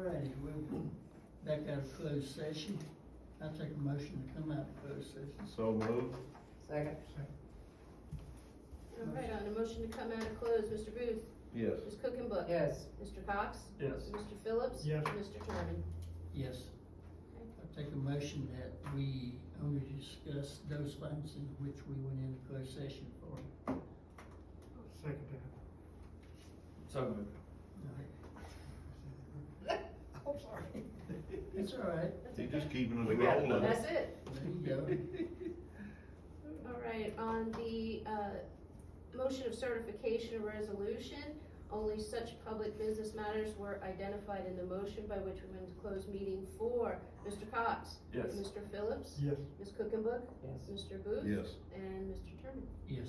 Alrighty, we'll go back out of closed session. I take a motion to come out of closed session. So moved. Second. All right, on the motion to come out of close, Mr. Booth, Yes. Ms. Cookenbook. Yes. Mr. Cox. Yes. Mr. Phillips. Yes. Mr. Terman. Yes. I take a motion that we only discuss those funds in which we went into closed session for. Second that. So moved. I'm sorry. It's alright. He just keeping us We got it. rolling. That's it. There you go. All right, on the, motion of certification of resolution, only such public business matters were identified in the motion by which we went to closed meeting for Mr. Cox. Yes. Mr. Phillips. Yes. Ms. Cookenbook. Yes. Mr. Booth. Yes. And Mr. Terman. Yes.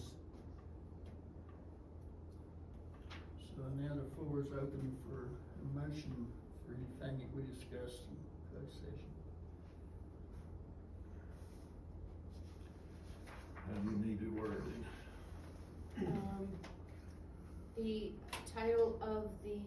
So now the floor is open for a motion for anything that we discussed in closed session. And you need to word it. The title of the,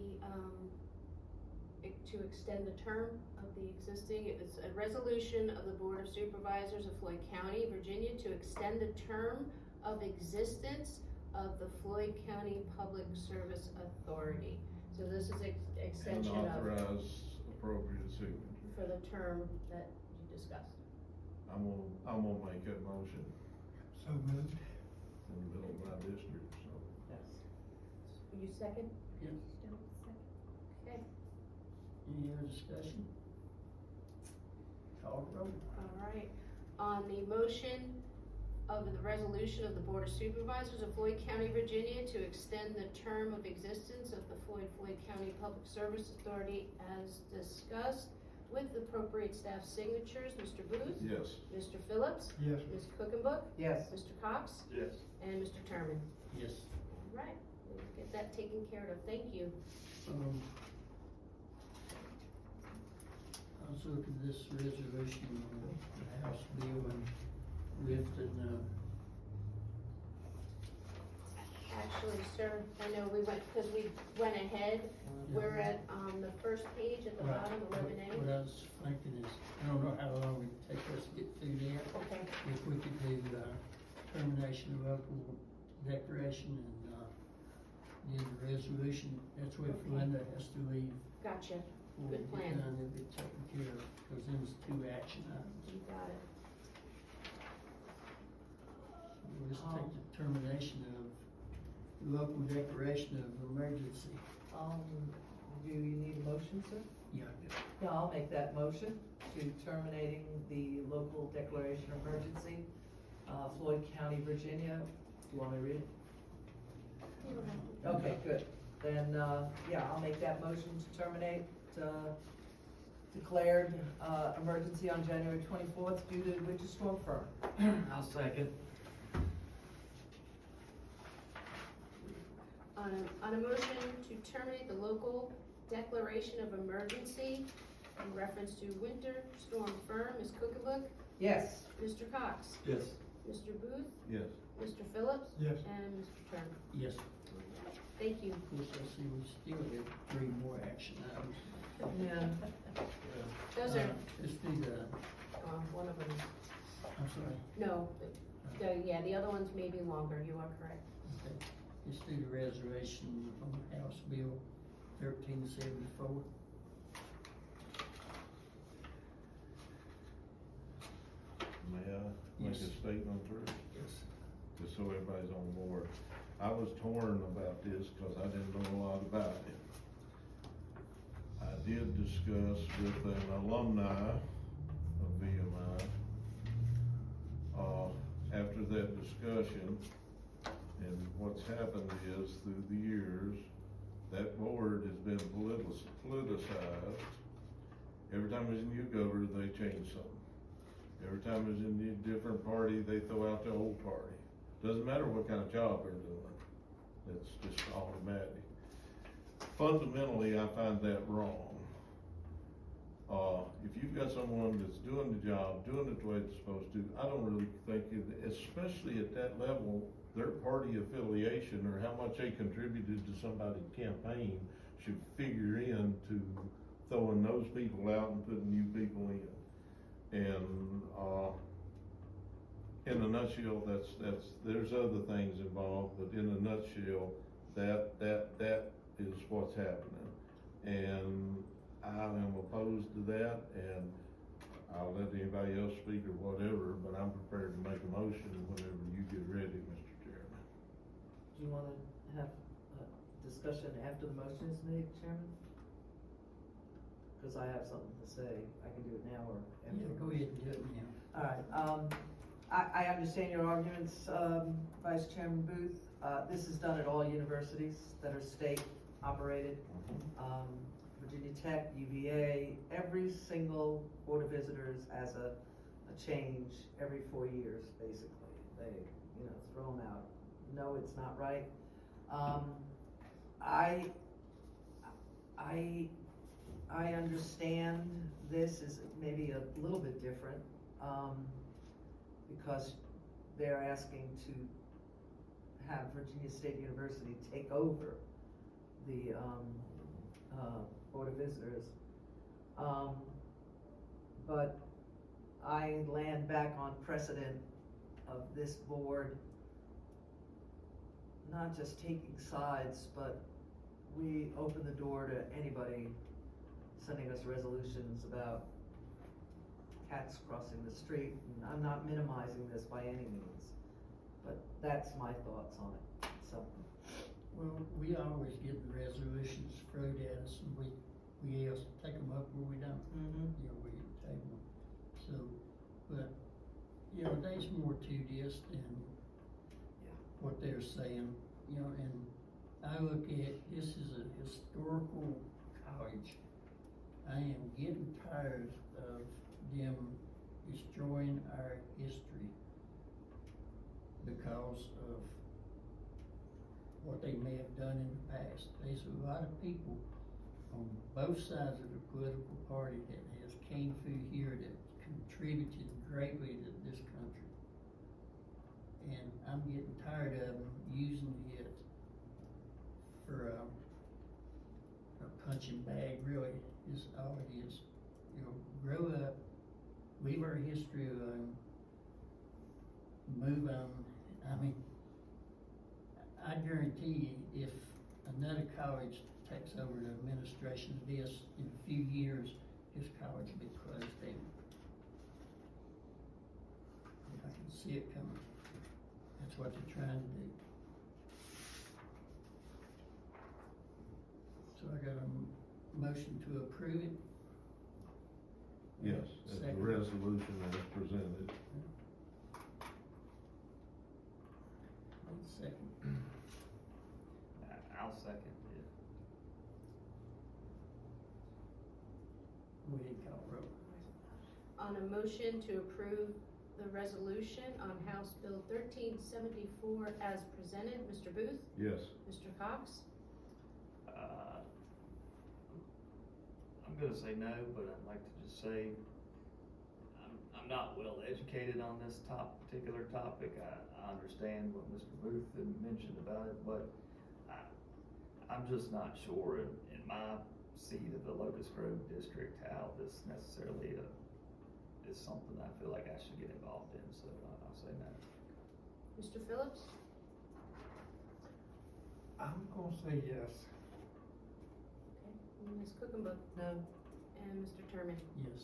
to extend the term of the existing, it's a resolution of the Board of Supervisors of Floyd County, Virginia, to extend the term of existence of the Floyd County Public Service Authority. So this is extension And of, authorize appropriate signature. for the term that you discussed. I'm gonna make that motion So moved. in the middle of my district, so. Yes. Will you second? Yes. Okay, Any other discussion? Call the roll. all right. On the motion of the resolution of the Board of Supervisors of Floyd County, Virginia, to extend the term of existence of the Floyd County Public Service Authority as discussed with appropriate staff signatures, Mr. Booth. Yes. Mr. Phillips. Yes. Ms. Cookenbook. Yes. Mr. Cox. Yes. And Mr. Terman. Yes. All right, we'll get that taken care of. Thank you. I was looking at this resolution on the House bill and lifted, Actually, sir, I know we went, because we went ahead. We're at, the first page at the Right. bottom, 11A. what I was thinking is, I don't know how long it would take us to get through there. Okay. If we could do, termination of local declaration and, then the resolution, that's where Linda has to leave. Gotcha. Before we Good get plan. done, it'll be taken care of, because there's two action items. You got it. We'll just take the termination of local declaration of emergency. Do you need a motion, sir? Yeah, Yeah, I'll make that motion to terminating the local declaration of emergency, Floyd County, Virginia. Do you want me to read it? You don't have to. Okay, good. Then, yeah, I'll make that motion to terminate, declared, emergency on January 24th due to winter storm firm. I'll second. On a motion to terminate the local declaration of emergency in reference to winter storm firm, Ms. Cookenbook. Yes. Mr. Cox. Yes. Mr. Booth. Yes. Mr. Phillips. Yes. And Mr. Terman. yes, Thank you. of course, I see we still have 3 more action items. Yeah. Those are, Let's do the, one of them, I'm sorry, no, yeah, the other ones may be longer, you are correct. okay, let's do the reservation on House Bill 1374. May I make a Yes. statement first, Yes. just so everybody's on board? I was torn about this because I didn't know a lot about it. I did discuss with an alumni of VMI. After that discussion, and what's happened is through the years, that board has been politicized. Every time there's a new governor, they change something. Every time there's a new different party, they throw out the old party. Doesn't matter what kind of job they're doing. It's just automatic. Fundamentally, I find that wrong. If you've got someone that's doing the job, doing it the way it's supposed to, I don't really think, especially at that level, their party affiliation or how much they contributed to somebody's campaign should figure into throwing those people out and putting new people in. And, in a nutshell, there's other things involved, but in a nutshell, that is what's happening. And I am opposed to that, and I'll let anybody else speak or whatever, but I'm prepared to make a motion whenever you get ready, Mr. Chairman. Do you wanna have a discussion after the motion is made, Chairman? Cause I have something to say, I can do it now or after. Yeah, go ahead and do it now. Alright, I understand your arguments, Vice Chairman Booth. This is done at all universities that are state operated. Virginia Tech, UVA, every single Board of Visitors has a change every 4 years, basically. They, throw them out. No, it's not right. I understand this is maybe a little bit different, because they're asking to have Virginia State University take over the, Board of Visitors. But I land back on precedent of this board not just taking sides, but we open the door to anybody sending us resolutions about cats crossing the street, and I'm not minimizing this by any means, but that's my thoughts on it, so. Well, we always get the resolutions thrown at us, and we else take them up or we don't. Mm-hmm. We table them. So, but, there's more to this than what they're saying, and I look at, this is a historical college. I am getting tired of them destroying our history because of what they may have done in the past. There's a lot of people on both sides of the political party that has came through here that contributed greatly to this country. And I'm getting tired of them using it for a punching bag, really, is all it is. Grow up, leave our history alone, move on. I mean, I guarantee you, if another college takes over the administration of this in a few years, this college will be closed down. I can see it coming. That's what they're trying to do. So I got a motion to approve it. Yes, as the Second. resolution as presented. Second. I'll second it. Go ahead, call roll. On a motion to approve the resolution on House Bill 1374 as presented, Mr. Booth, Yes. Mr. Cox, I'm gonna say no, but I'd like to just say, I'm not well educated on this particular topic. I understand what Mr. Booth had mentioned about it, but I'm just not sure in my seat of the Locust Grove District how this necessarily is something I feel like I should get involved in, so I'll say no. Mr. Phillips, I'm gonna say yes. okay, Ms. Cookenbook, No, and Mr. Terman. Yes.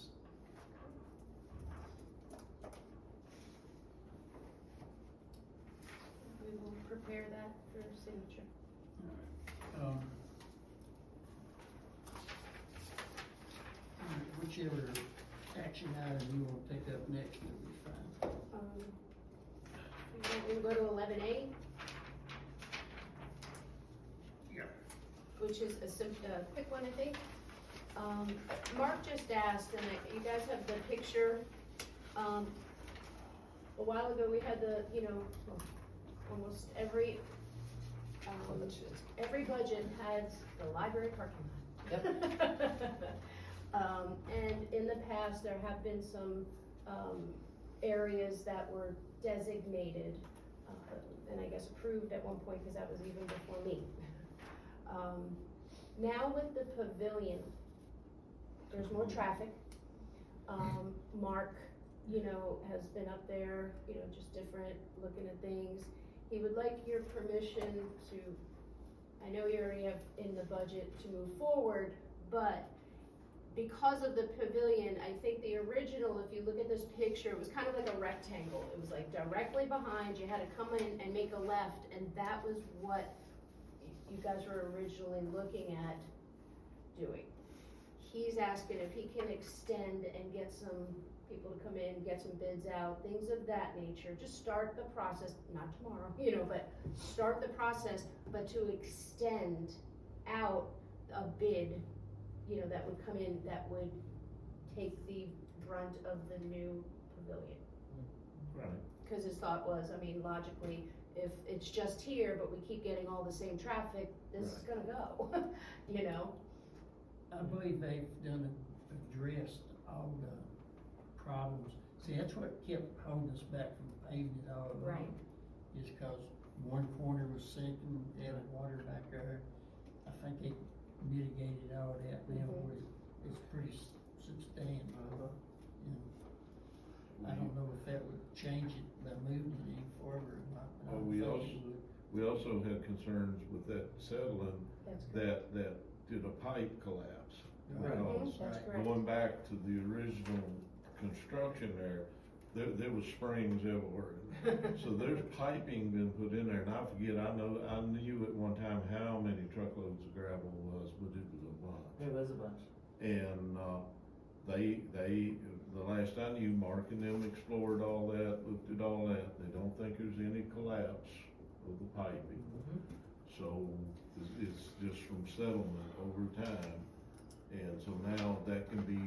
We will prepare that for signature. Alright, whichever action item you want to take up next will be fine. You want me to go to 11A? Yeah. Which is a quick one, I think. Mark just asked, and you guys have the picture. A while ago, we had almost every budget had the library parking lot. And in the past, there have been some, areas that were designated, and I guess approved at one point, because that was even before me. Now with the pavilion, there's more traffic. Mark, you know, has been up there, you know, just different, looking at things. He would like your permission to, I know you already have in the budget to move forward, but because of the pavilion, I think the original, if you look at this picture, it was kind of like a rectangle. It was like directly behind, you had to come in and make a left, and that was what you guys were originally looking at doing. He's asking if he can extend and get some people to come in, get some bids out, things of that nature. Just start the process, not tomorrow, you know, but start the process, but to extend out a bid, you know, that would come in, that would take the brunt of the new pavilion. Right. Cause his thought was, I mean, logically, if it's just here, but we keep getting all the same traffic, this is gonna go, you know? I believe they've addressed all the problems. See, that's what kept holding us back from paving it all along. Right. Is cause one corner was sinking, they had water back there. I think they mitigated all that now, where it's pretty substantial. You know, I don't know if that would change it by moving it any farther or not. But I Well, don't think it would. we also had concerns with that settling, That's correct. that did a pipe collapse. Right. Because That's correct. going back to the original construction there was springs everywhere. So there's piping been put in there, and I forget, I knew at one time how many truckloads of gravel was, but it was a bunch. There was a bunch. And, the last I knew, Mark and them explored all that, looked at all that, they don't think there's any collapse of the piping. So, it's just from settlement over time, and so now that can be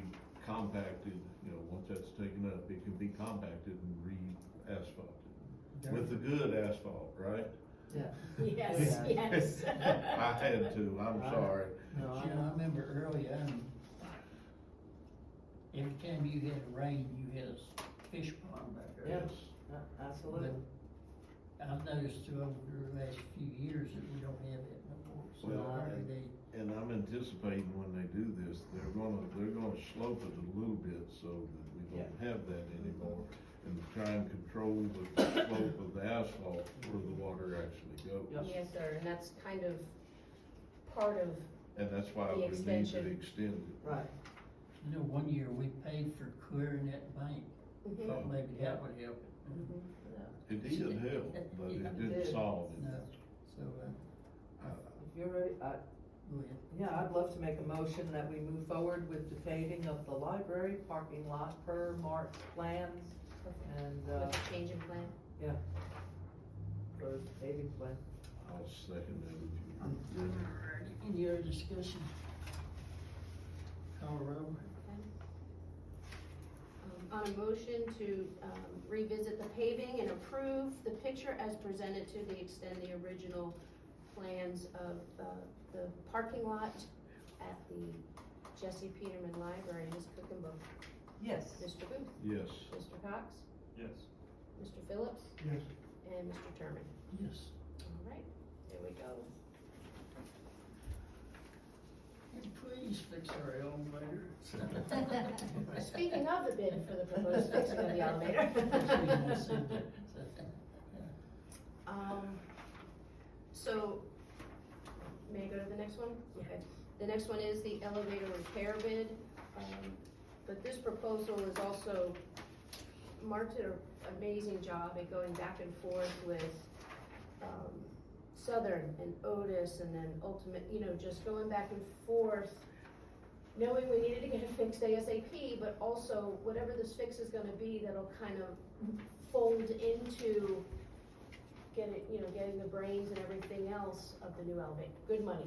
compacted, you know, once that's taken up, it can be compacted and re-asphalted. With the good asphalt, right? Yeah. Yes, yes. I had to, I'm sorry. No, I You know, I remember early on, every time you had rain, you had a fish pond back there. Yes. Absolutely. But I've noticed over the last few years that we don't have that no more, so Well, hardly they, And I'm anticipating when they do this, they're gonna slope it a little bit so that we don't have that anymore. And try and control the slope of the asphalt where the water actually goes. Yep. Yes, sir, and that's kind of part of, And that's why The we need to extension. extend it. Right. you know, one year we paid for clearing that bank, mhm, thought maybe that would help it. mhm. It did help, but Yeah, it it didn't did. solve it. No, so, If you're ready, go ahead. yeah, I'd love to make a motion that we move forward with the paving of the library parking lot per Mark's plans and, With the change in plan. for the paving plan. I'll second that if you. Alrighty, any other discussion? Call roll. On a motion to revisit the paving and approve the picture as presented to extend the original plans of the parking lot at the Jesse Peterman Library. Ms. Cookenbook, Yes. Mr. Booth, Yes. Mr. Cox, Yes. Mr. Phillips, Yes. and Mr. Terman. Yes. All right, there we go. And please fix our elevator. Speaking of the bid for the proposed fixing of the elevator. So, may I go to the next one? Okay. The next one is the elevator repair bid. But this proposal is also, Mark did an amazing job at going back and forth with, Southern and Otis and then Ultimate, you know, just going back and forth, knowing we needed to get it fixed ASAP, but also whatever this fix is gonna be, that'll kind of fold into getting the brains and everything else of the new elevator, good money,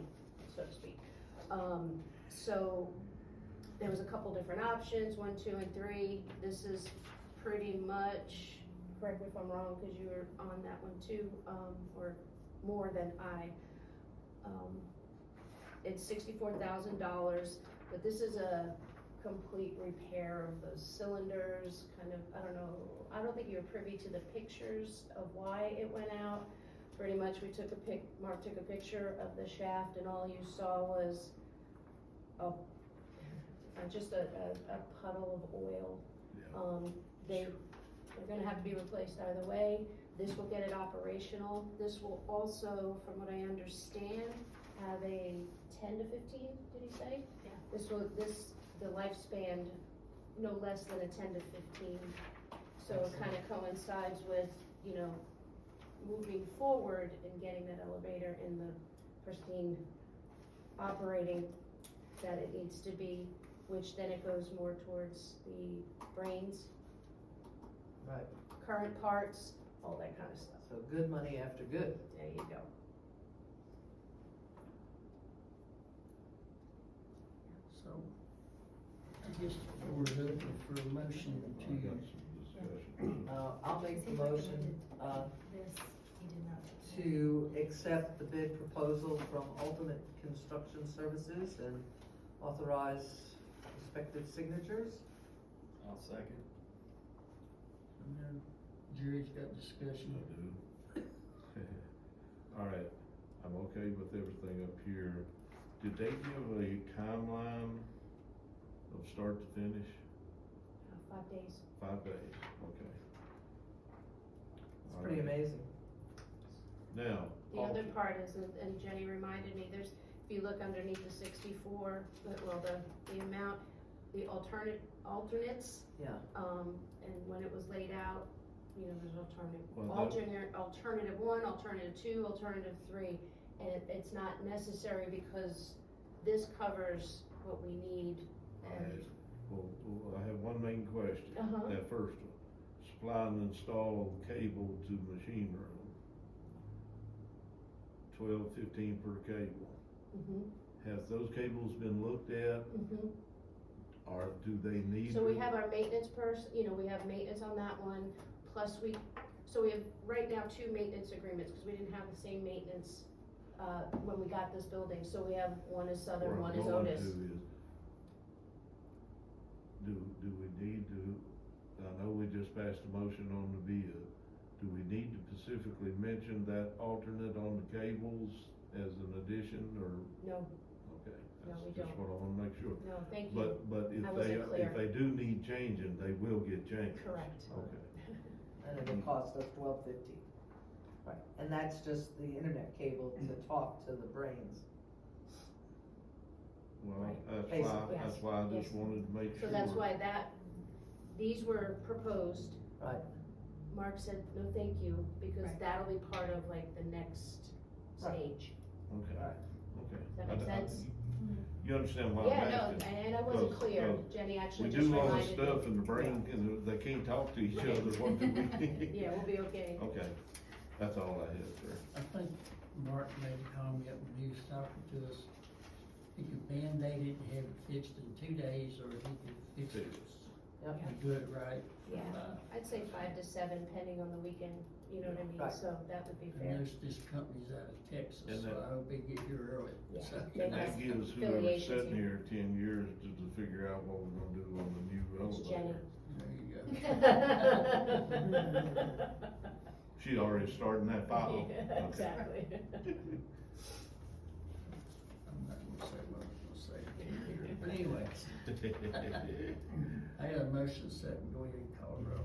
so to speak. So, there was a couple different options, 1, 2, and 3, this is pretty much, correct me if I'm wrong, cause you were on that one too, or more than I. It's $64,000, but this is a complete repair of those cylinders, kind of, I don't think you were privy to the pictures of why it went out. Pretty much Mark took a picture of the shaft and all you saw was just a puddle of oil. Yeah. They're gonna have to be replaced either way. This will get it operational. This will also, from what I understand, have a 10 to 15, did he say? Yeah. The lifespan, no less than a 10 to 15. So it kinda coincides with, you know, moving forward and getting that elevator in the pristine operating that it needs to be, which then it goes more towards the brains, Right, current parts, all that kind of stuff. so good money after good. There you go. So, I guess the board is open for a motion I got to, some discussion. I'll make the Seems like motion, This, he did not. to accept the bid proposal from Ultimate Construction Services and authorize respective signatures. I'll second. and then Jerry's got I discussion. do. All right, I'm okay with everything up here. Did they give a timeline of start to finish? 5 days. 5 days, okay. It's All pretty right. amazing. Now. The other part is, and Jenny reminded me, there's, if you look underneath the 64, the amount, the alternates, Yeah, and when it was laid out, you know, there's Well, alternative 1, alternative 2, alternative 3, and it's not necessary because this covers what we need. And Well, I have one main question. Uh-huh. That first one, supply and install cable to machine room. 12, 15 per cable. Mhm, Has those cables been looked at, mhm. or do they need? So we to- have our maintenance person, you know, we have maintenance on that one, plus we have right now 2 maintenance agreements, cause we didn't have the same maintenance, when we got this building, so we have, one is Southern, Where one I'm is going Otis. to is, do we need to, I know we just passed a motion on the bid, do we need to specifically mention that alternate on the cables as an addition, or, No, okay? No, we That's just don't. what I wanna make sure. no, thank you. But I wasn't clear. if they do need changing, they will get changed. Correct. Okay. and it'll cost us $12.50. Right, and that's just the internet cable to talk to the brains. Well, Right. that's Basically, why, yes. that's why I just Yes. wanted to make sure. So that's why these were proposed. Right. Mark said, no, thank you, because Right. that'll be part of like the next Right. stage. Okay, Right. okay. Does that make sense? You understand why I'm Yeah, no, asking? and I wasn't Because- clear, because Jenny We actually just do all reminded this me. stuff and the brain, and they can't talk to each Right. other, what do we need? Yeah, we'll be okay. Okay, that's all I had, sir. I think Mark made a comment when he was talking to us, he could Band-Aid it and have it fixed in 2 days, or he could fix it Yep. and do it right. Yeah, I'd say 5 to 7, depending on the weekend, you know what I mean, Right. so that would be And fair. there's just companies out of Texas, And so that- I hope they get here early. Yeah. So- They And that have gives whoever's affiliations sitting here. here 10 years to figure out what we're gonna do on the new It's Jenny. elevator. There you go. She already starting that file. Yeah, exactly. I'm not gonna say what I was gonna say here, but anyway, I got a motion set, go ahead and call the roll.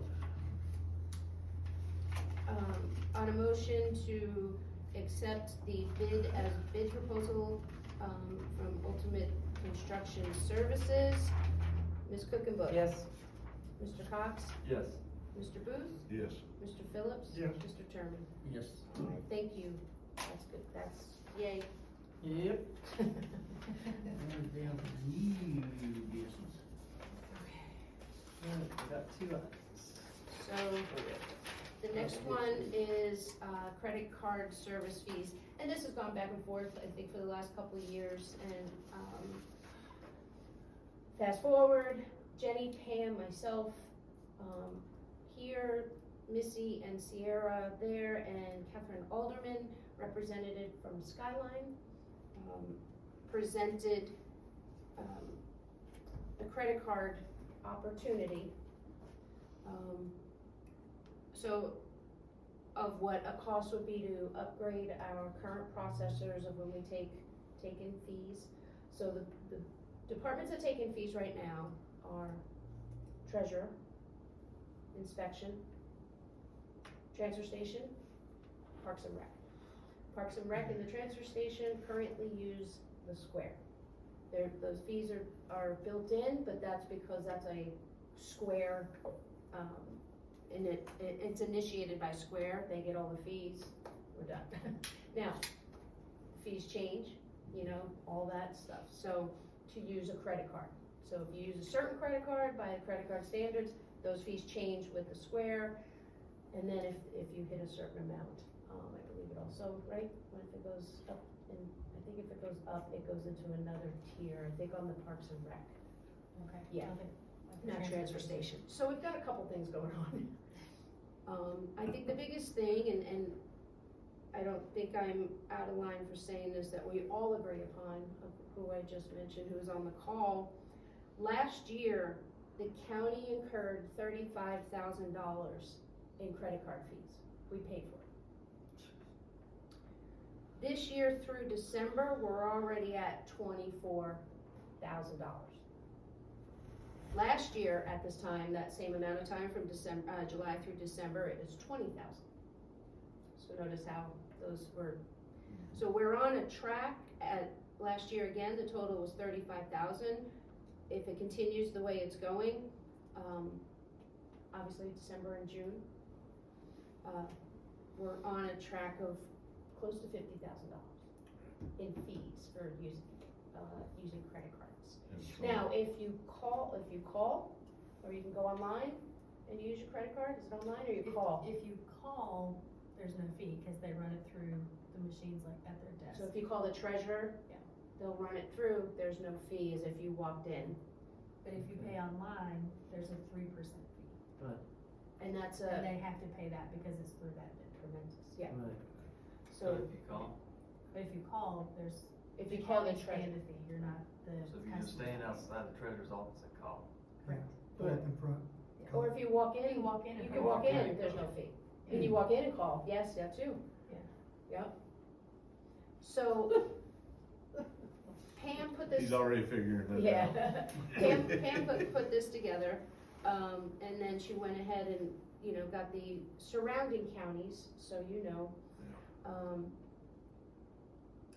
On a motion to accept the bid as bid proposal, from Ultimate Construction Services, Ms. Cookenbook. Yes, Mr. Cox, Yes. Mr. Booth, Yes, Mr. Phillips. Yes. Mr. Terman. Yes. Alright, thank you, that's good, that's, yay. yep. And down to new business. We got 2 items. So, the next one is, credit card service fees, and this has gone back and forth, I think, for the last couple of years, and, fast forward, Jenny, Pam, myself, here, Missy and Sierra there, and Catherine Alderman, representative from Skyline, presented, a credit card opportunity. So, of what a cost would be to upgrade our current processors of when we take in fees. So the departments that take in fees right now are treasurer, inspection, transfer station, Parks and Rec. Parks and Rec and the transfer station currently use the square. Those fees are built in, but that's because that's a square, and it's initiated by Square, they get all the fees, we're done. Now, fees change, you know, all that stuff, so to use a credit card. So if you use a certain credit card by credit card standards, those fees change with the Square, and then if you hit a certain amount, I believe it also, right, when if it goes up, and I think if it goes up, it goes into another tier, I think on the Parks and Rec. Okay. Yeah. Okay. Not transfer station. So we've got a couple things going on. I think the biggest thing, and I don't think I'm out of line for saying this, that we all agree upon, who I just mentioned, who was on the call. Last year, the county incurred $35,000 in credit card fees. We paid for it. This year through December, we're already at $24,000. Last year, at this time, that same amount of time from July through December, it was 20,000. So notice how those were. So we're on a track. At last year again, the total was 35,000. If it continues the way it's going, obviously December and June, we're on a track of close to $50,000 in fees for using credit cards. Now, if you call, or you can go online and use your credit card, is it online or you call? If you call, there's no fee, cause they run it through the machines like at their desk. So if you call the treasurer, Yeah. they'll run it through, there's no fee as if you walked in. But if you pay online, there's a 3% fee. Right. And that's And they have to pay that because it's through that vendor. tremendous, yeah. Right. So if you call, But if you call, there's. if you call the they pay treasurer, the fee, you're not the so if you're just customer. standing outside the treasurer's office and call. Correct. Put it in front. or if you walk in, You walk in and you pay. can walk Walk in in, and there's call. no fee. And you walk in and call, yes, that too. Yeah. Yep. So Pam put this. He's already figuring it Yeah, out. Pam put this together, and then she went ahead and, you know, got the surrounding counties, so you know,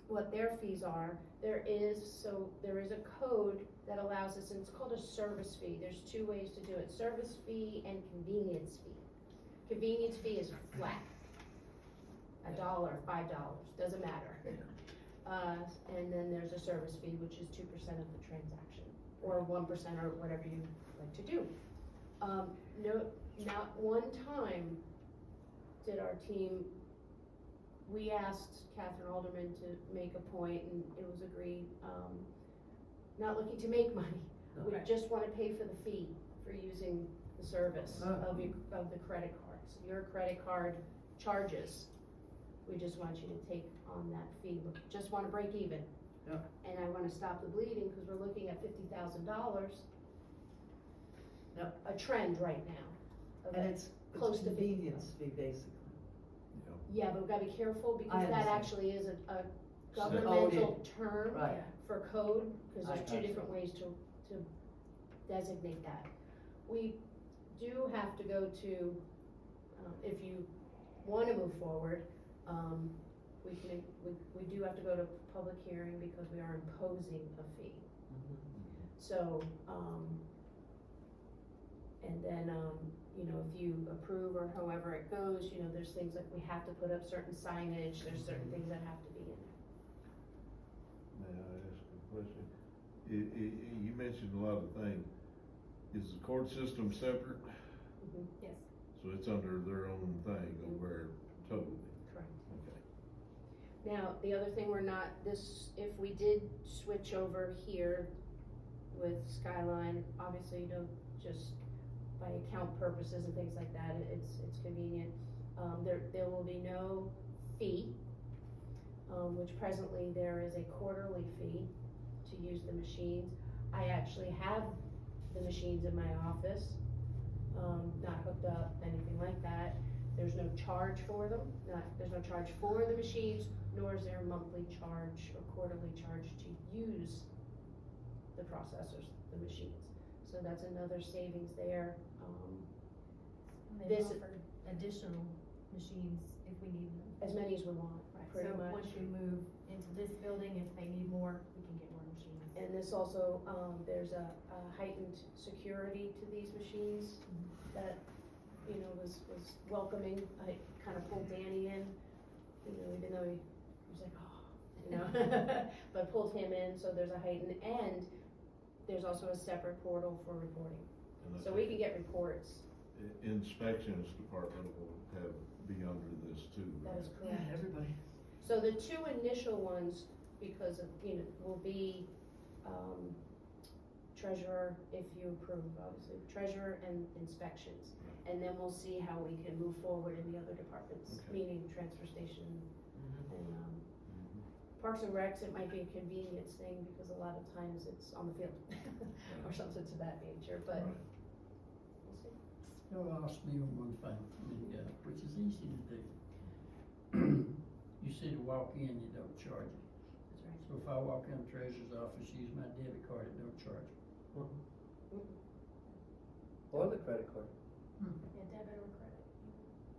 what their fees are. There is a code that allows us, and it's called a service fee. There's two ways to do it, service fee and convenience fee. Convenience fee is flat, $1, $5, doesn't matter. And then there's a service fee, which is 2% of the transaction, or 1%, or whatever you like to do. No, not one time did our team, we asked Catherine Alderman to make a point, and it was agreed, not looking to make money. We Right. just wanna pay for the fee for using the service Oh. of the credit cards. Your credit card charges, we just want you to take on that fee, we just wanna break even. Yeah. And I wanna stop the bleeding, cause we're looking at $50,000. Yep. A trend right now. of And it. it's Close to convenience fee, basically. Yeah, but we've gotta be careful, I because that understand. actually is a Set. governmental term Right. for code, cause I there's two gotcha. different ways to designate that. We do have to go to, if you wanna move forward, we do have to go to public hearing because we are imposing a fee. So, and then, you know, if you approve or however it goes, you know, there's things like we have to put up certain signage, there's certain things that have to be in there. May I ask a question? You mentioned a lot of things. Is the court system separate? Yes. So it's under their own thing over totally? Correct. Okay. Now, the other thing if we did switch over here with Skyline, obviously you don't just, by account purposes and things like that, it's convenient. There will be no fee, which presently there is a quarterly fee to use the machines. I actually have the machines in my office, not hooked up, anything like that. There's no charge for them, there's no charge for the machines, nor is there a monthly charge or quarterly charge to use the processors, the machines. So that's another savings there. And they've This- offered additional machines if we need them. As many as we want, Right, pretty so much. once we move into this building, if they need more, we can get more machines. And this also, there's a heightened security to these machines that, you know, was welcoming. I kind of pulled Danny in, you know, even though he was like, oh, you know, but pulled him in, so there's a heightened, and there's also a separate portal for reporting. And I So we think can get reports, Inspections department will be under this too, that right? is correct. Everybody. So the two initial ones, because of, you know, will be, treasurer, if you approve, obviously, treasurer and inspections. And then we'll see how we can move forward in the other departments, Okay. meaning transfer station Mhm. and, Mhm. Parks and Recs, it might be a convenience thing, because a lot of times it's on the field, or something to that nature, but Right. we'll see. You'll ask me on one thing, which is easy to do. You see to walk in, you don't charge it. That's right. So if I walk in the treasurer's office, use my debit card, it don't charge. Or the credit card, Yeah, debit or credit.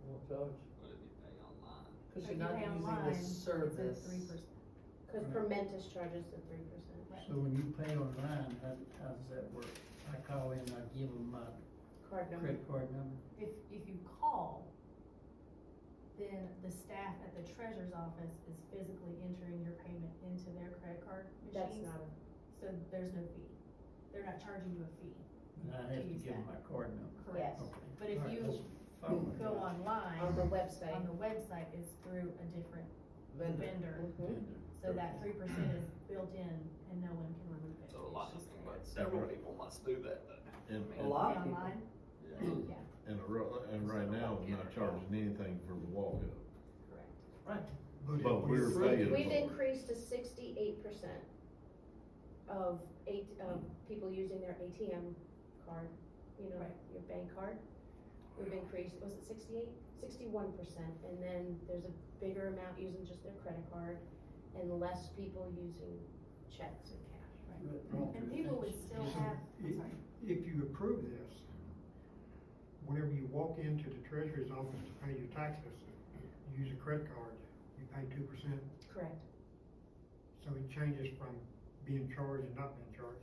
won't charge. What if you pay online? Cause So you're if you not pay using online, the service. It's at 3%. Cause Right. Permentis charges the 3%. Right. So when you pay online, how does that work? I call in, I give them my Card number. credit card number. If you call, then the staff at the treasurer's office is physically entering your payment into their credit card That's machines. not a, So there's no fee. They're not charging you a fee. And I have to use give them that. my card number. Correct. Yes. Okay. But if All right, you that's fine. go online, on the website. on the website, it's through a different Vendor. vendor. Mhm. So that 3% is built in and no one can remove it. So a lot It's of just people, there. several people must do that though. And, A lot Pay of people. online, Yeah. yeah, and right now, we're not charging anything for the walk-up. correct. Right. But we're paying We've for it. increased to 68% of people using their ATM card, you know, Right. your bank card. We've increased, was it 68? 61%, and then there's a bigger amount using just their credit card, and less people using checks and cash. And people would still have, I'm sorry. If you approve this, whenever you walk into the treasurer's office to pay your taxes, you use a credit card, you pay 2%, Correct. so it changes from being charged and not being charged.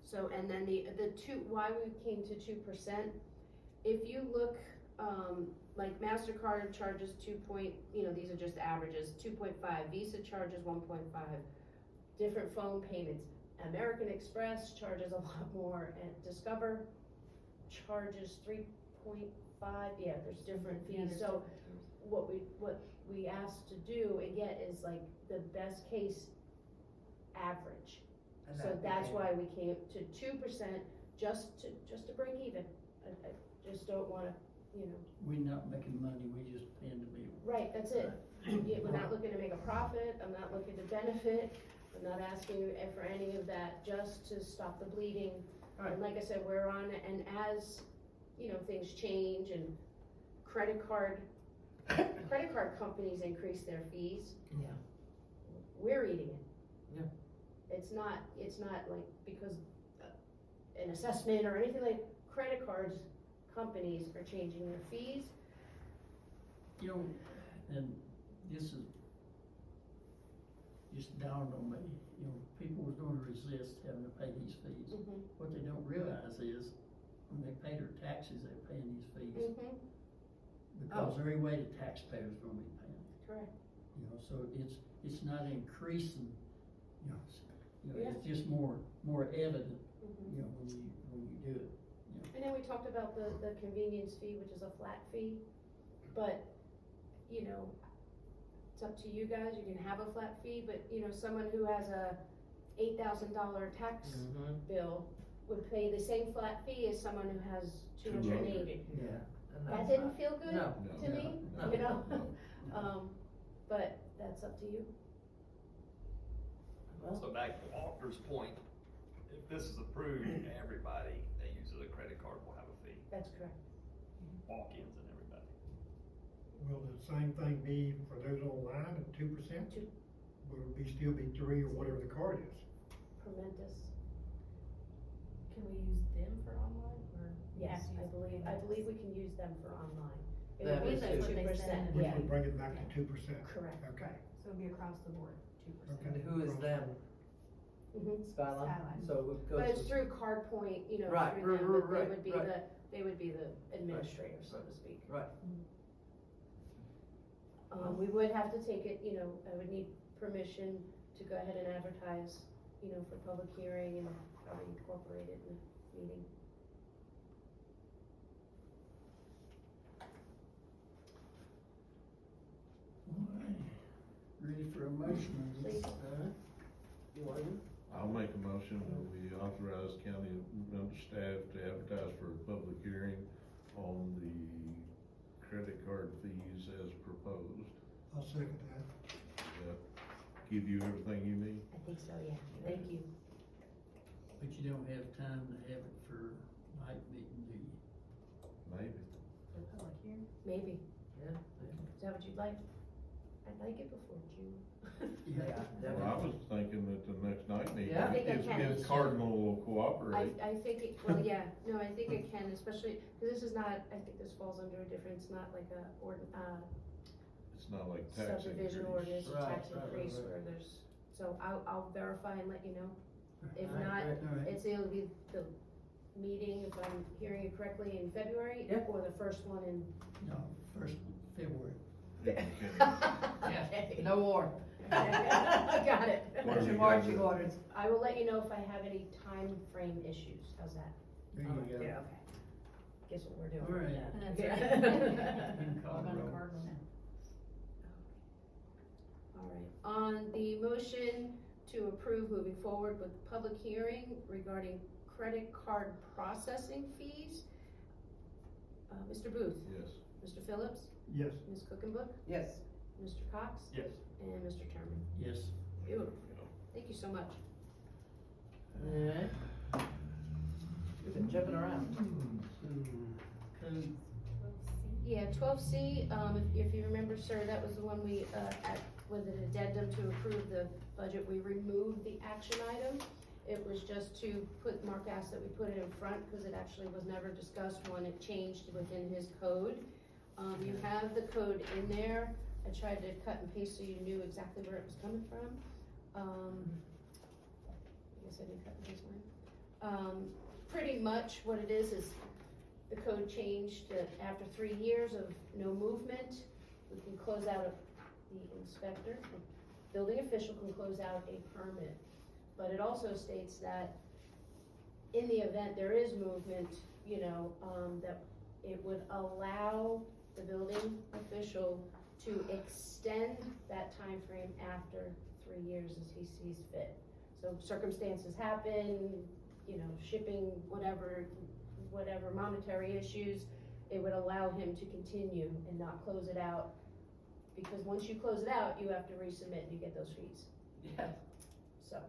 So, and then the two, why we came to 2%, if you look, like MasterCard charges these are just averages, 2.5, Visa charges 1.5, different phone payments. American Express charges a lot more, and Discover charges 3.5, yeah, there's different Yeah, fees, there's so different tiers. what we asked to do and get is like the best case average. And So that that's became- why we came to 2%, just to break even. I just don't wanna, you know, We're not making money, we just paying the bill. right, that's it. Yeah, we're not looking to make a profit, I'm not looking to benefit, I'm not asking for any of that, just to stop the bleeding. Right. And like I said, we're on, and as, you know, things change and credit card companies increase their fees, Yeah. we're eating it. Yeah. It's not like because an assessment or anything like, credit cards, companies are changing their fees. You know, and this is just dawned on me, you know, people was gonna resist having to pay these fees. What they don't realize is, when they pay their taxes, they're paying these fees, Mm-hmm, because every way the taxpayer's gonna be paying it. correct. You know, so it's not increasing, you know, Yeah. it's just more evident, Mhm. you know, when you do it. And then we talked about the convenience fee, which is a flat fee, but, you know, it's up to you guys, you can have a flat fee, but, you know, someone who has a $8,000 tax Mhm. bill would pay the same flat fee as someone who has 280. Yeah. And That that's didn't not- feel good No. to me, No. you know? No. But that's up to you. Well, So back to Walter's point, if this is approved, everybody that uses a credit card will have a fee, That's correct. walk-ins and everybody. Will the same thing be for those online at 2%? Two. Will it still be 3 or whatever the card is? Permentis. them for online, or? you have Yes, to I use believe we can use them for online. It That would be is the true. 2%, Which yeah, would bring it back to 2%. correct. Okay. So it'd be across the board, 2%. Okay. And who is them? Mhm. Skyline? Skyline. So it goes. But it's to- through CardPoint, you know, Right, through them, right, but they right, would be right. they would be the administrator, so to speak. Right. We would have to take it, you know, I would need permission to go ahead and advertise, you know, for public hearing and probably incorporate it in the meeting. Alright, ready for a motion on this? Please. You want to? I'll make a motion that we authorize county member staff to advertise for a public hearing on the credit card fees as proposed. I'll second that. That give you everything you need? I think so, yeah, thank you. But you don't have time to have it for night meeting, do you? Maybe. For public hearing? Maybe, Yeah. is that what you'd like? I'd like it before June. Well, I was thinking that the next night meeting, Yeah. I think I can. if Cardinal will cooperate. I think it, well, yeah, no, I think it can, especially, cause this is not, I think this falls under a different, it's not like a, It's not like tax subdivision increase. ordinance or Right, tax right, right, increase right. where there's, so I'll verify and let you know. If Right, not, right. Alright, it's either be the meeting, if I'm hearing it correctly, in February, Yeah. or the first one in. no, first February. If you can. Okay. No war. Got it. What What's do your we marching got? orders? I will let you know if I have any time frame issues, how's that? There you go. Yeah. Okay. Guess what we're doing. All right. And that's Yeah. right. You can call All the on the roll. Cardinal now. Alright, on the motion to approve moving forward with the public hearing regarding credit card processing fees, Mr. Booth, Yes. Mr. Phillips, Yes. Ms. Cookenbook, Yes. Mr. Cox, Yes. and Mr. Terman. Yes. Beautiful, thank you so much. Alright. We've been jumping around. Code, Yeah, 12C, if you remember, sir, that was the one we, with an addendum to approve the budget, we removed the action item. It was just to put, Mark asked that we put it in front, because it actually was never discussed when it changed within his code. You have the code in there, I tried to cut and paste so you knew exactly where it was coming from. I guess I didn't cut and paste mine. Pretty much what it is the code changed that after 3 years of no movement, we can close out the inspector, the building official can close out a permit. But it also states that in the event there is movement, you know, that it would allow the building official to extend that time frame after 3 years as he sees fit. So circumstances happen, you know, shipping, whatever monetary issues, it would allow him to continue and not close it out. Because once you close it out, you have to resubmit and you get those fees. Yeah. So,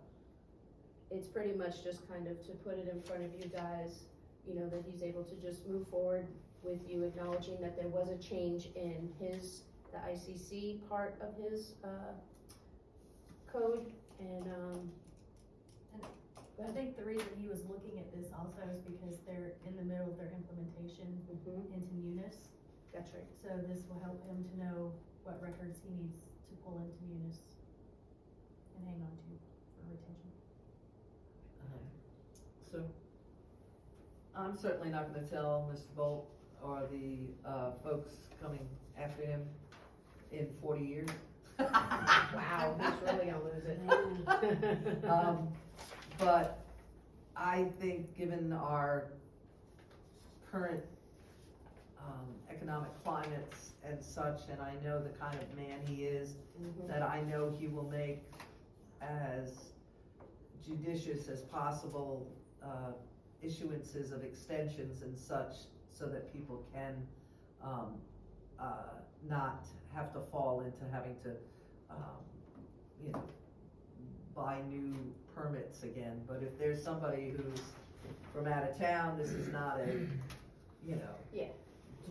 it's pretty much just kind of to put it in front of you guys, you know, that he's able to just move forward with you, acknowledging that there was a change in the ICC part of his, code, and, I think the reason he was looking at this also is because they're in the middle of their implementation into Munis. that's right. So this will help him to know what records he needs to pull into Munis and hang on to for retention. So, I'm certainly not gonna tell Mr. Bolt or the, folks coming after him in 40 years. Wow, he's really gonna lose it. But I think given our current, economic climates and such, and I know the kind of man he is, that I know he will make as judicious as possible, issuances of extensions and such, so that people can, not have to fall into having to, you know, buy new permits again. But if there's somebody who's from out of town, this is not a, you know, Yeah.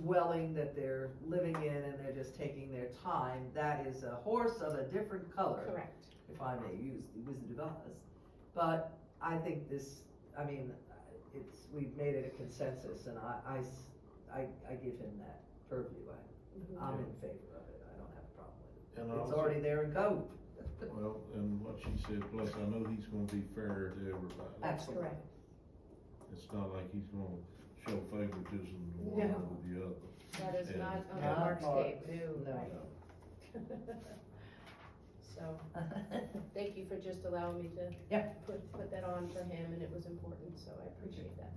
dwelling that they're living in and they're just taking their time, that is a horse of a different color. Correct. If I may use the Wizard of Oz. But I think this, I mean, we've made it a consensus, and I give him that purview, I'm in favor of it, I don't have a problem with it. And It's also- already there and go. Well, and what she said, plus I know he's gonna be fair to everybody. Absolutely. Correct. It's not like he's gonna show favoritism to one No. over the other. That is not on Not Mark's Mark. tape, no. No. So, thank you for just allowing me to Yeah. put that on for him, and it was important, so I appreciate that.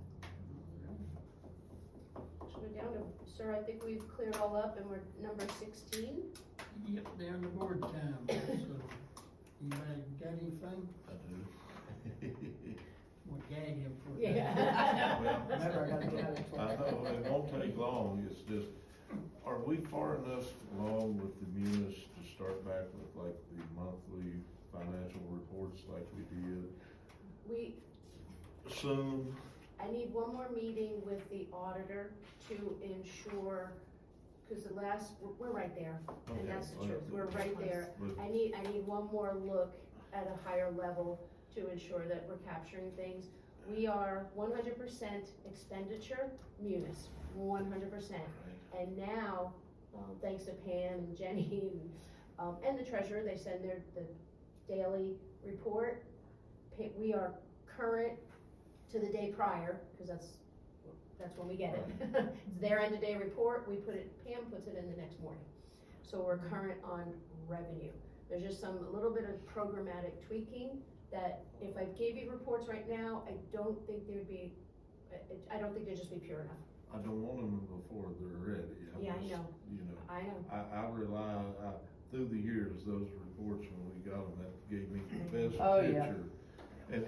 Should we go down to, sir, I think we've cleared all up, and we're number 16. Yep, down to board time, so, anybody got anything? I do. We'll gag him for. Yeah. Well, Remember, I gotta get out of I know, it won't take long, it's just, are we far enough along with the munis to start back with like the monthly financial reports like we did We, soon? I need one more meeting with the auditor to ensure, cause we're right there, and Okay, that's the well, truth, we're right there. but- I need one more look at a higher level to ensure that we're capturing things. We are 100% expenditure munis, 100%. And now, thanks to Pam and Jenny and the treasurer, they send the daily report. We are current to the day prior, cause that's when we get it. It's their end of day report, Pam puts it in the next morning. So we're current on revenue. There's just a little bit of programmatic tweaking that if I gave you reports right now, I don't think they'd just be pure enough. I don't want them before they're ready. Yeah, I just, know. You know, I know. I rely, through the years, those reports, when we got them, that gave me the best Oh, yeah. picture.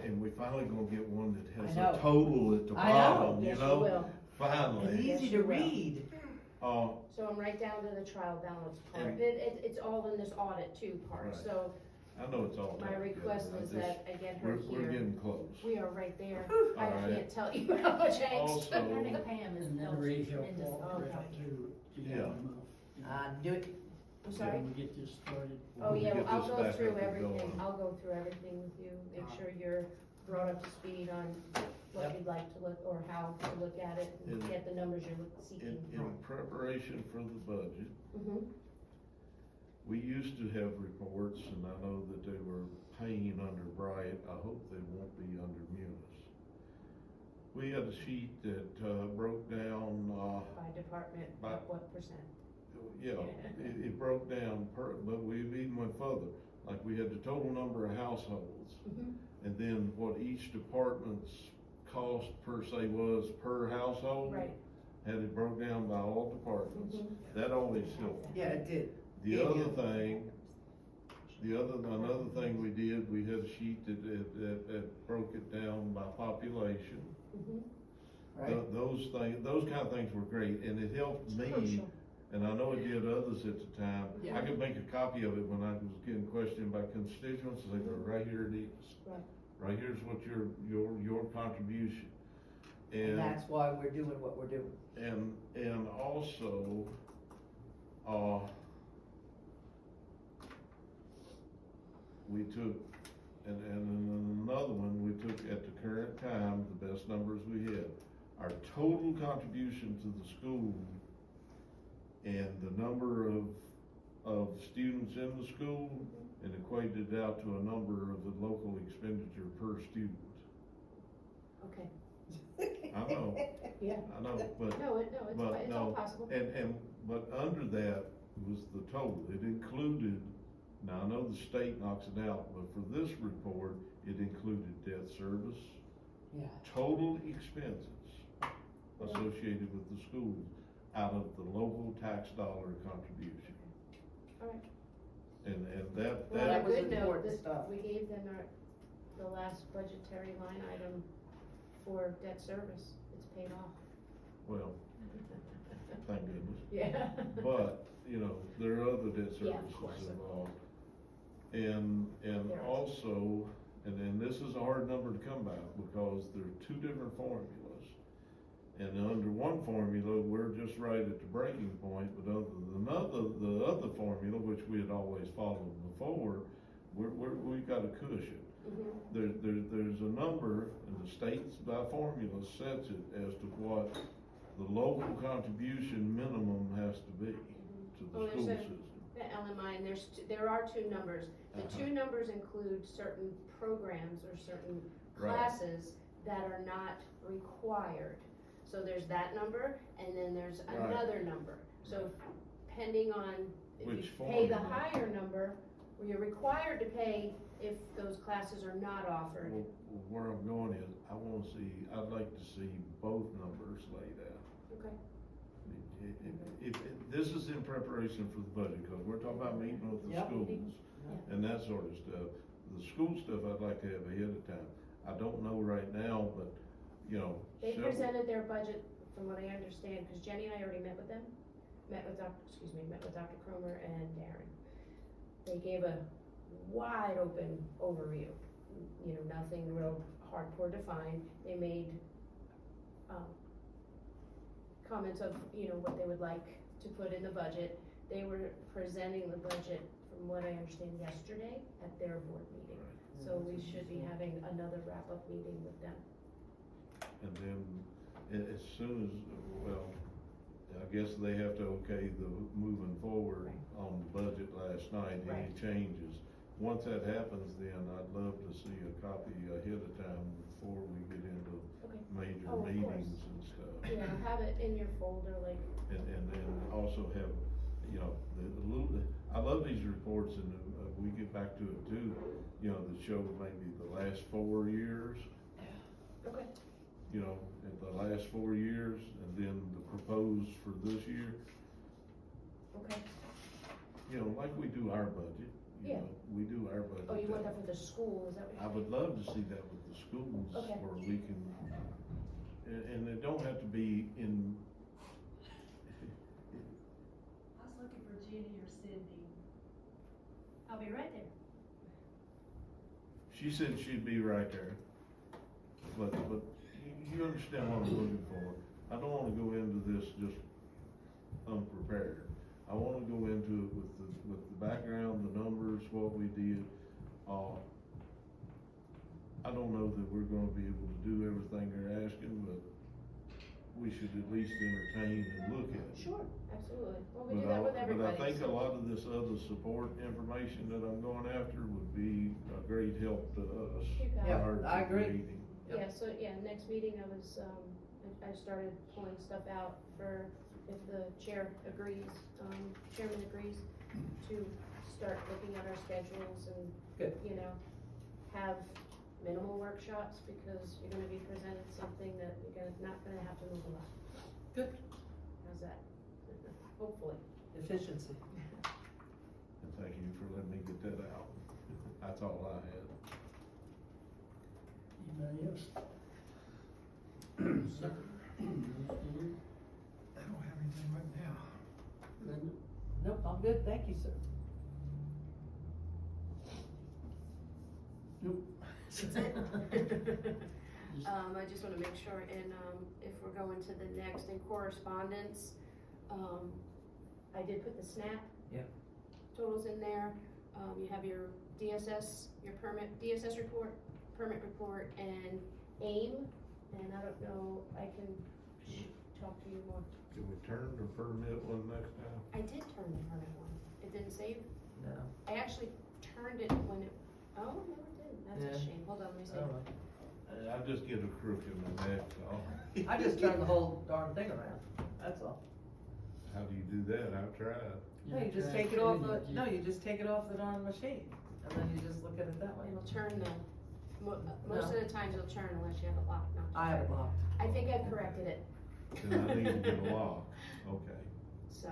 And we finally gonna get one that has I a know. total at the I know. bottom, you Yes, you know? will. Finally. And Yes, easy you to will. read. So I'm right down to the trial balance part. And- It's all in this audit too part, Right. so I know it's all. my tied request together. I is just- that I get her We're here. getting close. We are right there. I All right. can't tell you how much angst. Also- I think Pam has And then helped raise your tremendously. fault rate Okay. to Yeah. get them up. Do it. I'm sorry? When we get this started. Oh, When we yeah, get I'll this go back through up and everything, going. I'll go through everything with you, make sure you're brought up to speed on what Yep. you'd like to look, or how to look at it, and In- get the numbers you're seeking. In preparation for the budget, Mhm. we used to have reports, and I know that they were paying under Bryant, I hope they won't be under Munis. We had a sheet that, broke down, By department, By- what percent? yeah, it broke down but we even went further. Like, we had the total number of households, Mhm. and then what each department's cost per se was per household. Right. Had it broke down by all departments. Mhm. That always helped. Yeah, it did. The Yeah, other yeah. thing, another thing we did, we had a sheet that broke it down by population. Mhm. Right? Those kind of things were great, and it helped me, Crucial. and I know it did others at the time. Yeah. I could make a copy of it when I was getting questioned by constituents, they go, right here it is. Right. Right here's what your contribution. And that's why we're doing what we're doing. And also, we took, and another one, we took at the current time, the best numbers we had. Our total contribution to the school and the number of students in the school, and equated it out to a number of the local expenditure per student. Okay, I know, yeah. I know, but. No, it's But it's all no, possible. but under that was the total, it included, now I know the state knocks it out, but for this report, it included debt service, Yeah. total expenses associated with the school out of the local tax dollar contribution. All right. And Well, on a That was good note, important this- stuff. we gave them the last budgetary line item for debt service, it's paid off. well, thank goodness. Yeah. But, you know, there are other debt Yeah, of course. services involved. And There is. also, and this is a hard number to come by, because there are two different formulas. And under one formula, we're just right at the breaking point, but the other formula, which we had always followed before, we've got a cushion. Mhm. There's a number, and the state's by formula sets it as to what the local contribution minimum has to be to Oh, the school there's system. The LMI, and there are two numbers. The Uh-huh. two numbers include certain programs or certain Right. classes that are not required. So there's that number, and then there's Right. another number. So pending on, if Which you pay the formula? higher number, well, you're required to pay if those classes are not offered. Well, where I'm going is, I'd like to see both numbers laid out. Okay. This is in preparation for the budget, cause we're talking about meeting with the Yep. schools and that sort of stuff. The school stuff I'd like to have ahead of time. I don't know right now, but, you know. They several- presented their budget, from what I understand, because Jenny and I already met with them, met with Dr. Cromer and Darren. They gave a wide open overview, you know, nothing real hardcore defined. They made, comments of, you know, what they would like to put in the budget. They were presenting the budget, from what I understand, yesterday at their board meeting. So we should be having another wrap-up meeting with them. And then, as soon as, well, I guess they have to okay the moving forward Right. on the budget last night, any Right. changes. Once that happens, then I'd love to see a copy ahead of time before we get into Okay. major Oh, of course. meetings and stuff. Yeah, have it in your folder, like, And then also have, you know, the little, I love these reports, and we get back to it too, you know, that show maybe the last 4 years, okay. you know, in the last 4 years, and then the proposed for this year. Okay. You know, like we do our budget, you Yeah. know, we do our budget. Oh, you want that for the school, is that what I you're would love to see that with the schools, Okay. where we can, and it don't have to be in. I was looking for Jenny or Cindy. I'll be right there. She said she'd be right there, but you understand what I'm looking for. I don't wanna go into this just unprepared. I wanna go into it with the background, the numbers, what we did. I don't know that we're gonna be able to do everything they're asking, but we should at least entertain and look at it. Sure, absolutely. Well, we do that with everybody. But I think a so- lot of this other support information that I'm going after would be a great help to us. You got it. Yeah, prior to I the agree. meeting. Yep. Yeah, so, yeah, next meeting I was, I started pulling stuff out for, if the chairman agrees, to start looking at our schedules and, Good. you know, have minimal workshops, because you're gonna be presented something that you're not gonna have to move a lot. Good. How's that? Hopefully. Efficiency. And thank you for letting me get that out. That's all I had. Anybody else? Sir? I don't have anything right now. Linda? Nope, I'm good, thank you, sir. Nope. I just wanna make sure, and, if we're going to the next, in correspondence, I did put the SNAP. Yeah. Totals in there, you have your DSS, your DSS report, permit report, and AIM, and I don't know, I can talk to you more. Can we turn the permit one next time? I did turn the permit one, it didn't save, No. I actually turned it when it, oh, no, it didn't, that's a Yeah. shame, hold on, let me see. I just get a crook in my neck, so. I just turned the whole darn thing around, that's all. How do you do that? I've tried. No, you just take it off you just take it off the darn machine, and then you just look at it that way. It'll turn the, most of the times it'll turn unless you have it locked, not. I have it locked. I think I've corrected it, Then I need to get a lock. Okay. so.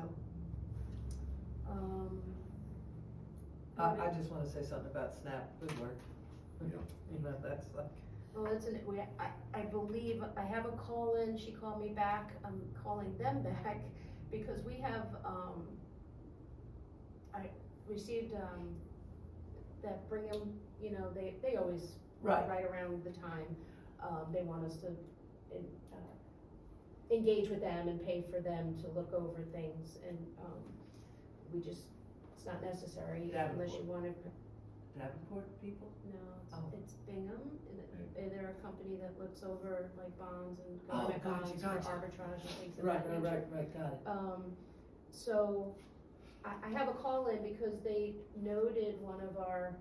I just wanna say something about SNAP, good work. Yeah. Even if that's like, Well, I believe, I have a call in, she called me back, I'm calling them back, because we have, I received, that Brigham, you know, they always, Right. right around the time, they want us to, engage with them and pay for them to look over things, and, we just, it's not necessary unless you wanna, Davenport people? no, Oh. it's Bingham, and they're a company that looks over like bonds and Oh, government gotcha, bonds gotcha. for arbitrage and things of Right, that right, nature. right, got it. So I have a call in because they noted one of our,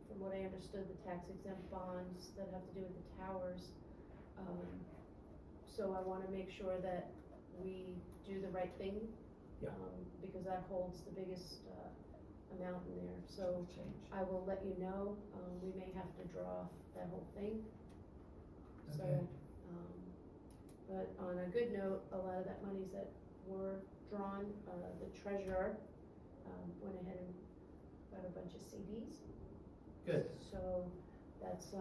from what I understood, the tax exempt bonds that have to do with the towers. So I wanna make sure that we do the right thing. Yeah. Because that holds the biggest, amount in there, so Change. I will let you know, we may have to draw that whole thing. So, Okay. but on a good note, a lot of that monies that were drawn, the treasurer, went ahead and got a bunch of CDs. Good. So, that's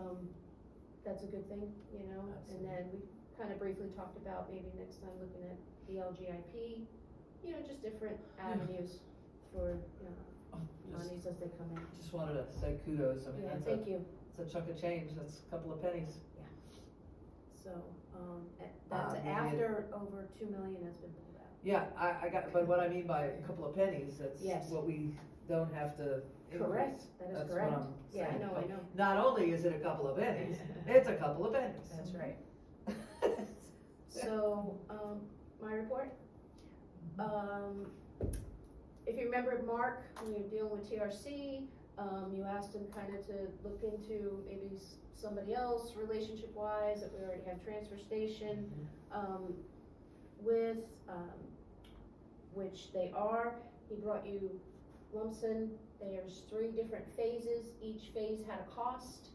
a good thing, you know, and Absolutely. then we kinda briefly talked about maybe next time looking at the LGIP, you know, just different avenues for, Oh, just- monies as they come in. Just wanted to say kudos, I mean, Yeah, that's thank you. it's a chunk of change, that's a couple of pennies. So, that's Vivian. after over 2 million has been pulled out. Yeah, I got, but what I mean by a couple of pennies, that's Yes. what we don't have to increase. Correct, that is That's correct. what I'm Yeah, I saying. know, I know. Not only is it a couple of pennies, it's a couple of pennies. That's right. So, my report, if you remember Mark, when we were dealing with TRC, you asked him kinda to look into maybe somebody else relationship-wise, that we already have transfer station, with, which they are. He brought you Lumpson, there's 3 different phases, each phase had a cost,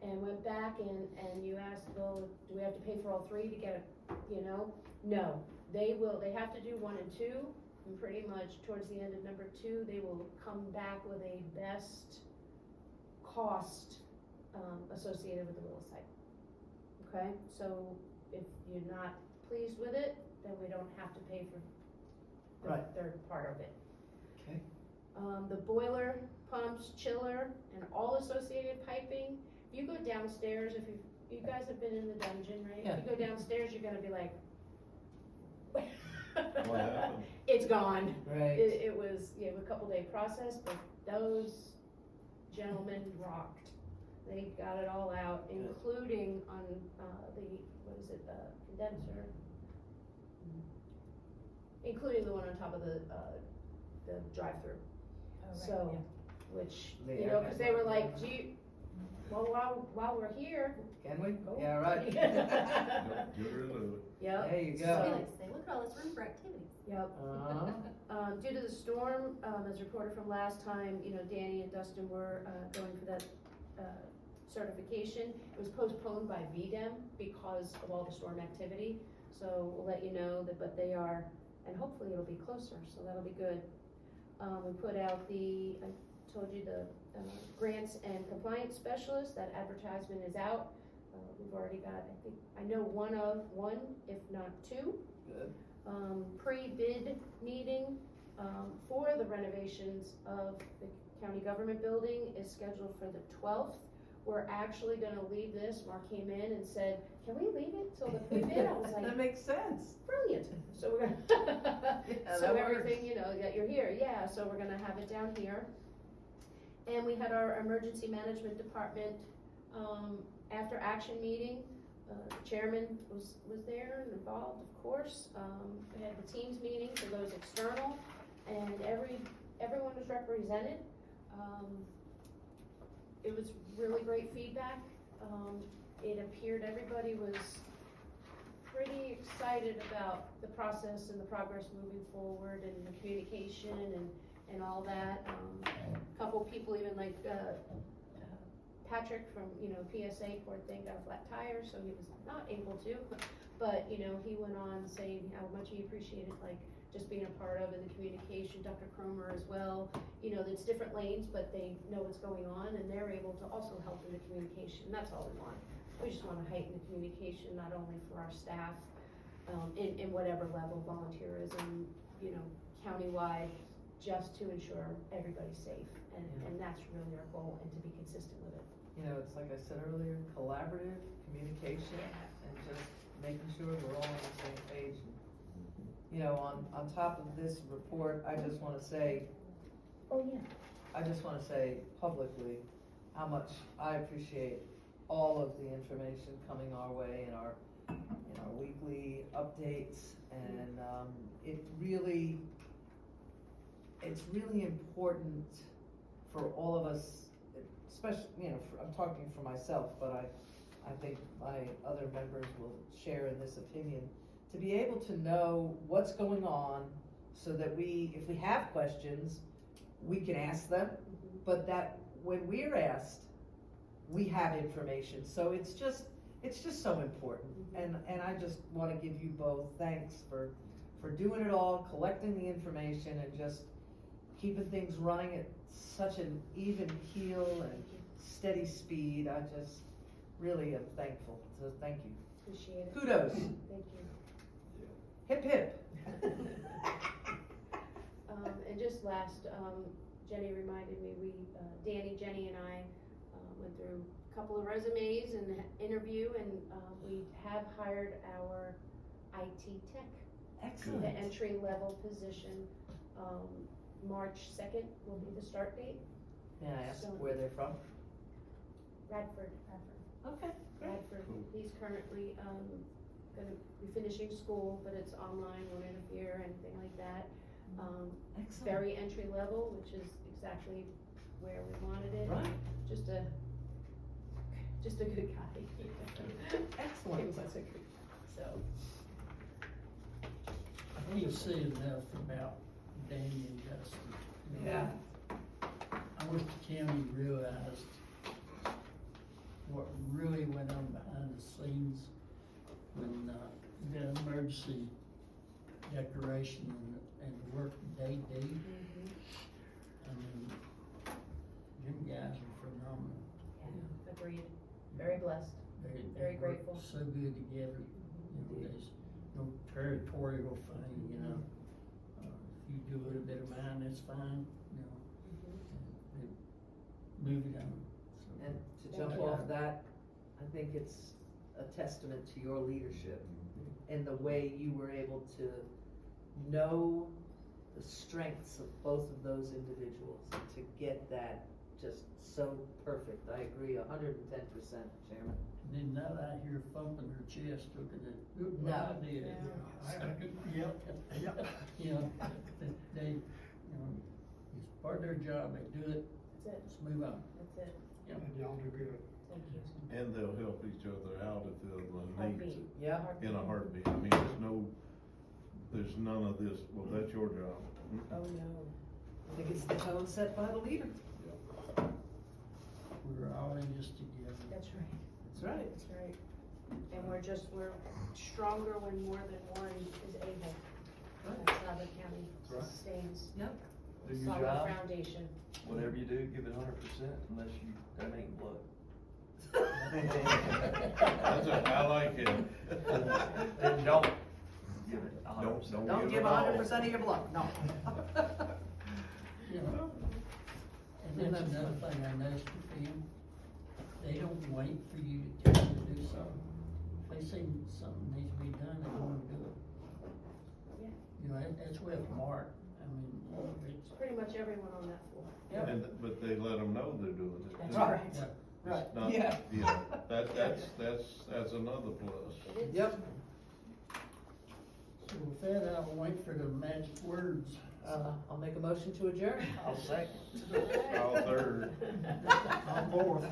and went back and you asked, well, do we have to pay for all 3 to get a, you know? No, they have to do 1 and 2, and pretty much towards the end of number 2, they will come back with a best cost, associated with the Willis site. Okay, so if you're not pleased with it, then we don't have to pay for the Right. 3rd part of it. Okay. The boiler, pumps, chiller, and all associated piping, if you go downstairs, if you guys have been in the dungeon, right? Yeah. If you go downstairs, you're gonna be like, What happened? it's gone. Right. It was, a couple day process, but those gentlemen rocked. They got it all out, Good. including on, condenser. Including the one on top of the drive-through. So, which, you know, cause they were like, well, while we're here. Can we? Go. Yeah, right. Get rid of it. Yep. There you So- go. Felix, say, look at all this room for activities. Yep. Due to the storm, as reported from last time, you know, Danny and Dustin were, going for that, certification. It was postponed by VDEM because of all the storm activity, so we'll let you know that, but they are, and hopefully it'll be closer, so that'll be good. We put out I told you the, grants and compliance specialist, that advertisement is out. We've already got, I know one, if not 2. Good. Pre-bid meeting, for the renovations of the county government building is scheduled for the 12th. We're actually gonna leave this, Mark came in and said, can we leave it till the pre-bid? I was like, That makes sense. brilliant, so we're gonna, Yeah, so that everything, works. you know, that you're here, yeah, so we're gonna have it down here. And we had our emergency management department, after action meeting, the chairman was there and involved, of course. We had the teams meeting for those external, and everyone was represented. It was really great feedback. It appeared everybody was pretty excited about the process and the progress moving forward and the communication and all that. A couple people even like, Patrick from, you know, PSA, poor thing, got a flat tire, so he was not able to. But, you know, he went on saying how much he appreciated, like, just being a part of it, the communication, Dr. Cromer as well. You know, it's different lanes, but they know what's going on, and they're able to also help in the communication. That's all we want. We just wanna heighten the communication, not only for our staff, in whatever level, volunteerism, you know, countywide, just to ensure everybody's safe. And that's really our goal, and to be consistent with it. You know, it's like I said earlier, collaborative communication and just making sure we're all on the same page. You know, on top of this report, I just wanna say, Oh, yeah. I just wanna say publicly how much I appreciate all of the information coming our way in our weekly updates, and, it's really important for all of us, especially, I'm talking for myself, but I think my other members will share in this opinion, to be able to know what's going on so that if we have questions, we can ask them, but that when we're asked, we have information. So it's just so important. And I just wanna give you both thanks for doing it all, collecting the information, and just keeping things running at such an even keel and steady speed. I just really am thankful, so thank you. Appreciate it. Kudos. Thank you. Hip hip. And just last, Jenny reminded me, Jenny and I, went through a couple of resumes and interview, and, we have hired our IT tech. Excellent. The entry level position. March 2nd will be the start date. May I ask So- where they're from? Radford. Okay, great. Radford. Cool. He's currently, gonna be finishing school, but it's online, won't interfere, anything like that. Excellent. Very entry level, which is exactly where we wanted it. Right. Just a good guy. Excellent. He was a good guy, so. I can't say enough about Danny and Justin. You know, Yeah. I wish the county realized what really went on behind the scenes when, the emergency declaration and the work that they do. I mean, them guys are phenomenal. Yeah, agreed. Very blessed. They Very work grateful. so good together, there's no territorial thing, if you do a little bit of mine, that's fine, and move it on, so. And to jump off that, I think it's a testament to your leadership and the way you were able to know the strengths of both of those individuals and to get that just so perfect. I agree 110%, Chairman. And then not out here thumping her chest, looking at, look what No. I did. Yep. They, it's part of their job, they do it, That's it, let's move on. that's it. Yep. And y'all do good. Thank you. And they'll help each other out if the other one needs Heartbeat. it, Yeah. in a heartbeat. I mean, there's none of this, well, that's your job. Oh, no. I think it's the tone set by the leader. We're all in this together. That's right. That's right. That's right. And we're stronger when more than one is able. Right. That's how the county Right. sustains. Yep. Do your Solid job. foundation. Whatever you do, give it 100% unless that ain't blood. I like it. Then don't give it 100%. Don't give it all. 100% of your blood, no. And that's another thing I noticed with them, they don't wait for you to tell them to do something. If they say something needs to be done, they wanna do it. Yeah. That's with Mark, I mean, it's. Pretty much everyone on that floor. But they let them know they're doing it. That's too. Right. right. Yeah. Right, It's not, yeah. that's another plus. It is. Yep. So with that, I'll wait for the magic words. I'll make a motion to adjourn. I'll second. I'll third. On board.